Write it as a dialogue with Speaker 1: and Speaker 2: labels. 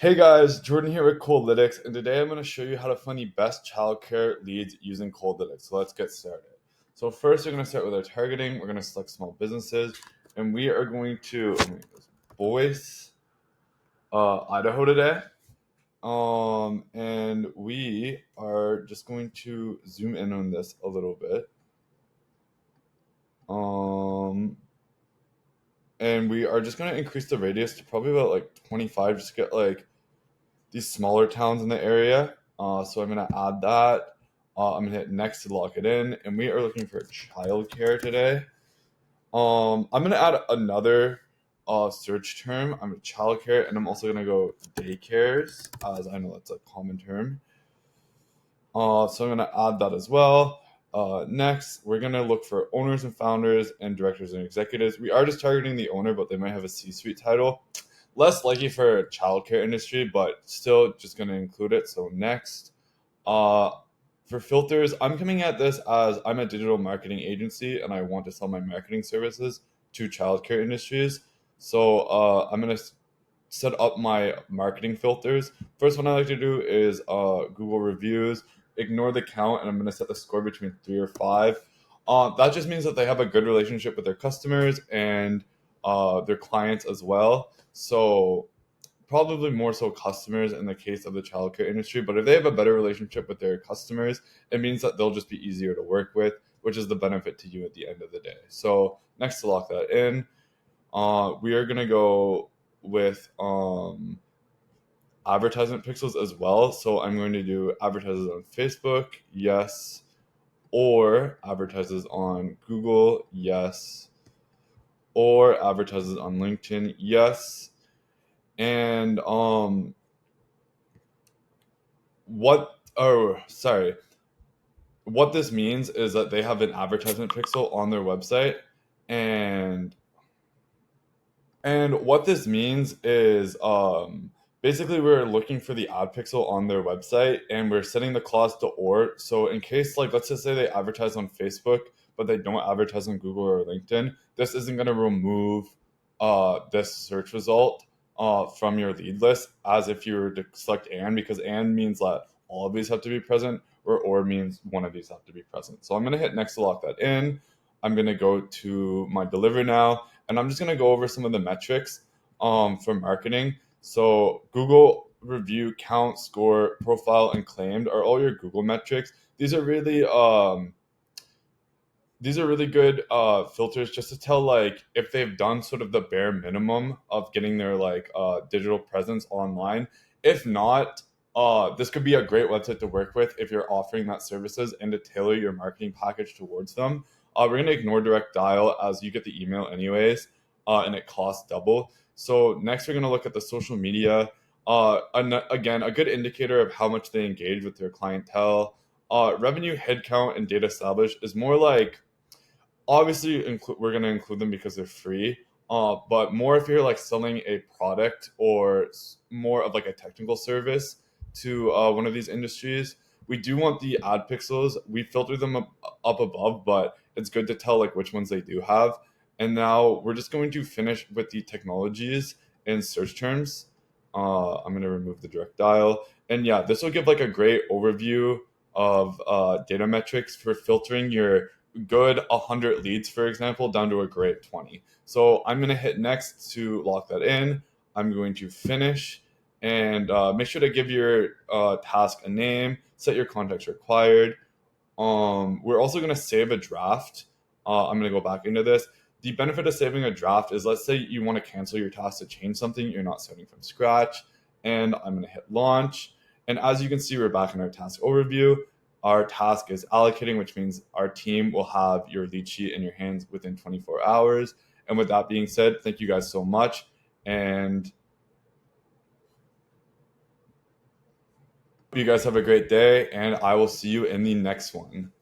Speaker 1: Hey guys, Jordan here with Coldlytics, and today I'm going to show you how to find the best childcare leads using Coldlytics. So let's get started. So first, we're going to start with our targeting. We're going to select small businesses, and we are going to Boyce, Idaho today. And we are just going to zoom in on this a little bit. And we are just going to increase the radius to probably about like 25, just to get like these smaller towns in the area. So I'm going to add that. I'm going to hit next to lock it in. And we are looking for childcare today. I'm going to add another search term. I'm childcare, and I'm also going to go daycares, as I know that's a common term. So I'm going to add that as well. Next, we're going to look for owners and founders and directors and executives. We are just targeting the owner, but they might have a C-suite title. Less likely for childcare industry, but still just going to include it. So next, for filters, I'm coming at this as I'm a digital marketing agency and I want to sell my marketing services to childcare industries. So I'm going to set up my marketing filters. First one I like to do is Google reviews. Ignore the count, and I'm going to set the score between 3 or 5. That just means that they have a good relationship with their customers and their clients as well. So probably more so customers in the case of the childcare industry. But if they have a better relationship with their customers, it means that they'll just be easier to work with, which is the benefit to you at the end of the day. So next, to lock that in, we are going to go with advertisement pixels as well. So I'm going to do advertises on Facebook, yes, or advertises on Google, yes, or advertises on LinkedIn, yes. And what this means is that they have an advertisement pixel on their website, and what this means is basically we're looking for the ad pixel on their website, and we're setting the clause to or. So in case, like, let's just say they advertise on Facebook but they don't advertise on Google or LinkedIn, this isn't going to remove this search result from your lead list as if you were to select and, because and means that all of these have to be present, or means one of these have to be present. So I'm going to hit next to lock that in. I'm going to go to my deliver now, and I'm just going to go over some of the metrics for marketing. So Google review, count, score, profile, and claimed are all your Google metrics. These are really good filters just to tell, like, if they've done sort of the bare minimum of getting their like digital presence online. If not, this could be a great website to work with if you're offering that services and to tailor your marketing package towards them. We're going to ignore direct dial as you get the email anyways, and it costs double. So next, we're going to look at the social media. Again, a good indicator of how much they engage with their clientele. Revenue, headcount, and data established is more like, obviously we're going to include them because they're free, but more if you're like selling a product or more of like a technical service to one of these industries. We do want the ad pixels. We filter them up above, but it's good to tell like which ones they do have. And now we're just going to finish with the technologies and search terms. I'm going to remove the direct dial, and yeah, this will give like a great overview of data metrics for filtering your good 100 leads, for example, down to a great 20. So I'm going to hit next to lock that in. I'm going to finish, and make sure to give your task a name, set your context required. We're also going to save a draft. I'm going to go back into this. The benefit of saving a draft is, let's say you want to cancel your task to change something, you're not starting from scratch. And I'm going to hit launch. And as you can see, we're back in our task overview. Our task is allocating, which means our team will have your lead sheet in your hands within 24 hours. And with that being said, thank you guys so much. And you guys have a great day, and I will see you in the next one.